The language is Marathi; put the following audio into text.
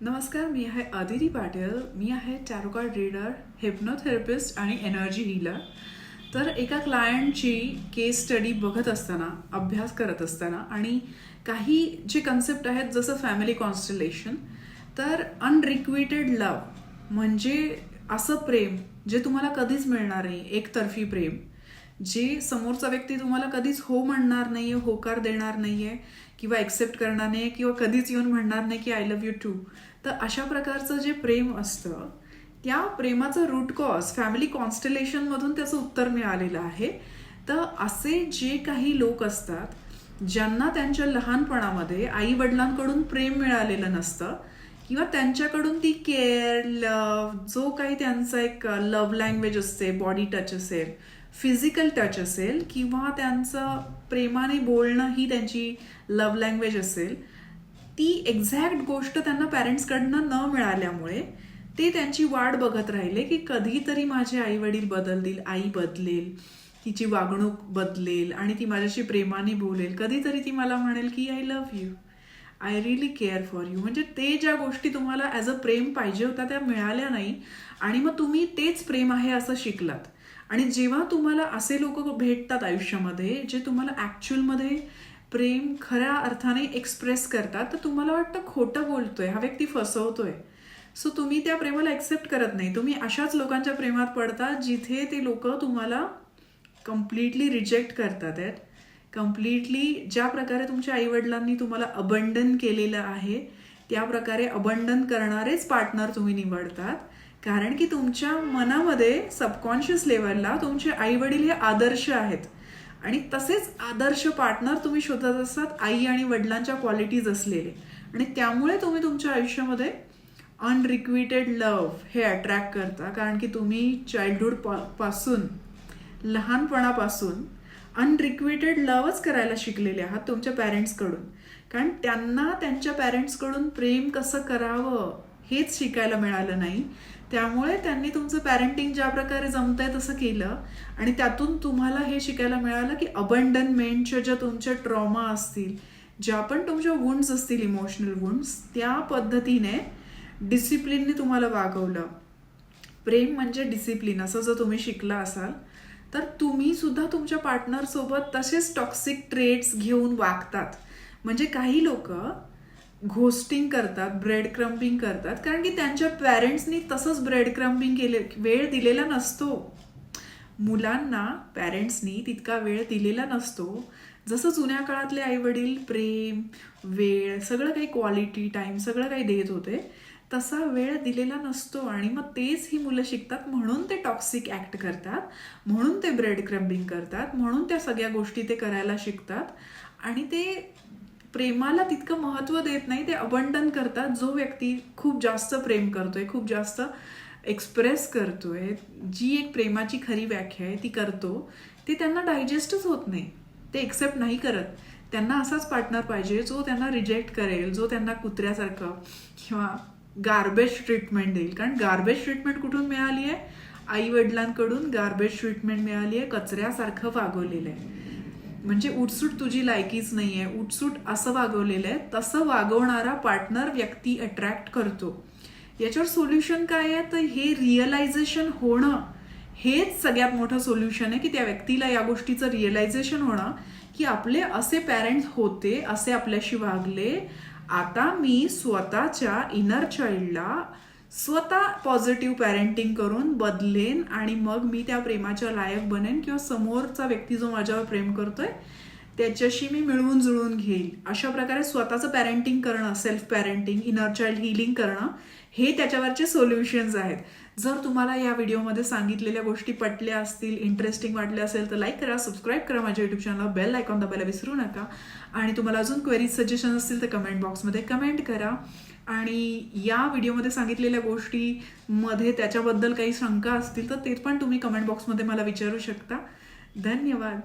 नमस्कार, मी आहे अदिती पाटील. मी आहे टॅरो कार्ड रीडर, हिप्नोथेरपिस्ट आणि एनर्जी हीलर. तर एका क्लायंटची केस स्टडी बघत असताना, अभ्यास करत असताना आणि काही जे कन्सेप्ट आहेत जसं फॅमिली कॉन्स्टलेशन, तर अनरिक्विटेड लव्ह म्हणजे असं प्रेम जे तुम्हाला कधीच मिळणार नाही, एकतर्फी प्रेम जे समोरचा व्यक्ती तुम्हाला कधीच हो म्हणणार नाहीये, होकार देणार नाहीये किंवा एक्सेप्ट करणार नाहीये किंवा कधीच येऊन म्हणणार नाही की आय लव्ह यू टू. तर अशा प्रकारचं जे प्रेम असतं त्या प्रेमाचं रूट कॉज फॅमिली कॉन्स्टलेशनमधून त्याचं उत्तर मिळालेलं आहे. तर असे जे काही लोक असतात ज्यांना त्यांच्या लहानपणामध्ये आई वडिलांकडून प्रेम मिळालेलं नसतं किंवा त्यांच्याकडून ती केअर, लव्ह, जो काही त्यांचा एक लव्ह लँग्वेज असते, बॉडी टच असेल, फिजिकल टच असेल किंवा त्यांचं प्रेमाने बोलणं ही त्यांची लव्ह लँग्वेज असेल, ती एक्झॅक्ट गोष्ट त्यांना पॅरेंट्सकडनं न मिळाल्यामुळे ते त्यांची वाट बघत राहिले की कधीतरी माझे आई वडील बदलतील, आई बदलेल, तिची वागणूक बदलेल आणि ती माझ्याशी प्रेमाने बोलेल, कधीतरी ती मला म्हणेल की I love you, I really care for you. म्हणजे ते ज्या गोष्टी तुम्हाला ॲज अ प्रेम पाहिजे होत्या त्या मिळाल्या नाही आणि मग तुम्ही तेच प्रेम आहे असं शिकलात. आणि जेव्हा तुम्हाला असे लोक भेटतात आयुष्यामध्ये जे तुम्हाला ॲक्च्युअलमध्ये प्रेम खऱ्या अर्थाने एक्सप्रेस करतात, तर तुम्हाला वाटतं खोटं बोलतोय, हा व्यक्ती फसवतोय. सो तुम्ही त्या प्रेमाला एक्सेप्ट करत नाही. तुम्ही अशाच लोकांच्या प्रेमात पडता जिथे ते लोक तुम्हाला कम्प्लिटली रिजेक्ट करतात आहेत. कम्प्लिटली ज्या प्रकारे तुमच्या आईवडिलांनी तुम्हाला अबंडन केलेलं आहे त्या प्रकारे अबंडन करणारेच पार्टनर तुम्ही निवडतात. कारण की तुमच्या मनामध्ये सबकॉन्शियस लेवलला तुमचे आई वडील हे आदर्श आहेत आणि तसेच आदर्श पार्टनर तुम्ही शोधत असतात आई आणि वडिलांच्या क्वालिटीज असलेले. आणि त्यामुळे तुम्ही तुमच्या आयुष्यामध्ये अनरिक्विटेड लव्ह हे अट्रॅक्ट करता. कारण की तुम्ही चाइल्डहुड पासून, लहानपणापासून अनरिक्विटेड लव्हच करायला शिकलेले आहात तुमच्या पॅरेंट्सकडून. कारण त्यांना त्यांच्या पॅरेंट्सकडून प्रेम कसं करावं हेच शिकायला मिळालं नाही. त्यामुळे त्यांनी तुमचं पॅरेंटिंग ज्या प्रकारे जमतंय तसं केलं आणि त्यातून तुम्हाला हे शिकायला मिळालं की अबंडनमेंटच्या ज्या तुमच्या ट्रॉमा असतील, ज्या पण तुमच्या वुंड्स असतील, इमोशनल वुंड्स, त्या पद्धतीने डिसिप्लिनने तुम्हाला वागवलं. प्रेम म्हणजे डिसिप्लिन असं जर तुम्ही शिकला असाल तर तुम्ही सुद्धा तुमच्या पार्टनरसोबत तसेच टॉक्सिक ट्रेट्स घेऊन वागतात. म्हणजे काही लोक घोस्टिंग करतात, ब्रेड क्रम्पिंग करतात, कारण की त्यांच्या पॅरेंट्सनी तसंच ब्रेड क्रम्पिंग केले, वेळ दिलेला नसतो मुलांना. पॅरेंट्सनी तितका वेळ दिलेला नसतो जसं जुन्या काळातले आई वडील प्रेम, वेळ, सगळं काही क्वालिटी टाईम सगळं काही देत होते, तसा वेळ दिलेला नसतो. आणि मग तेच ही मुलं शिकतात, म्हणून ते टॉक्सिक ॲक्ट करतात, म्हणून ते ब्रेड क्रम्बिंग करतात, म्हणून त्या सगळ्या गोष्टी ते करायला शिकतात आणि ते प्रेमाला तितकं महत्त्व देत नाही. ते अबंडन करतात. जो व्यक्ती खूप जास्त प्रेम करतोय, खूप जास्त एक्सप्रेस करतोय, जी एक प्रेमाची खरी व्याख्या आहे ती करतो, ते त्यांना डायजेस्टच होत नाही, ते एक्सेप्ट नाही करत. त्यांना असाच पार्टनर पाहिजे जो त्यांना रिजेक्ट करेल, जो त्यांना कुत्र्यासारखं किंवा गार्बेज ट्रीटमेंट देईल. कारण गार्बेज ट्रीटमेंट कुठून मिळाली आहे? आई वडिलांकडून गार्बेज ट्रीटमेंट मिळाली आहे, कचऱ्यासारखं वागवलेलं आहे. म्हणजे उठसूट तुझी लायकीच नाहीये, उठसूट असं वागवलेलं आहे, तसं वागवणारा पार्टनर व्यक्ती अट्रॅक्ट करतो. याच्यावर सोल्युशन काय आहे? तर हे रिअलायझेशन होणं हेच सगळ्यात मोठं सोल्युशन आहे. की त्या व्यक्तीला या गोष्टीचं रिअलायझेशन होणं की आपले असे पॅरेंट्स होते, असे आपल्याशी वागले, आता मी स्वतःच्या इनर चाइल्डला स्वतः पॉझिटिव्ह पॅरेंटिंग करून बदलेन आणि मग मी त्या प्रेमाच्या लायक बनेन किंवा समोरचा व्यक्ती जो माझ्यावर प्रेम करतोय त्याच्याशी मी मिळवून जुळवून घेईल. अशा प्रकारे स्वतःचं पॅरेंटिंग करणं, self parenting, inner child healing करणं, हे त्याच्यावरचे सोल्युशन्स आहेत. जर तुम्हाला या व्हिडिओमध्ये सांगितलेल्या गोष्टी पटल्या असतील, इंटरेस्टिंग वाटल्या असेल तर लाईक करा, सबस्क्राईब करा माझ्या युट्यूब चॅनलला, बेल आयकॉन दाबायला विसरू नका. आणि तुम्हाला अजून क्वेरीज, सजेशन असतील तर कमेंट बॉक्समध्ये कमेंट करा. आणि या व्हिडिओमध्ये सांगितलेल्या गोष्टीमध्ये त्याच्याबद्दल काही शंका असतील तर ते पण तुम्ही कमेंट बॉक्समध्ये मला विचारू शकता. धन्यवाद.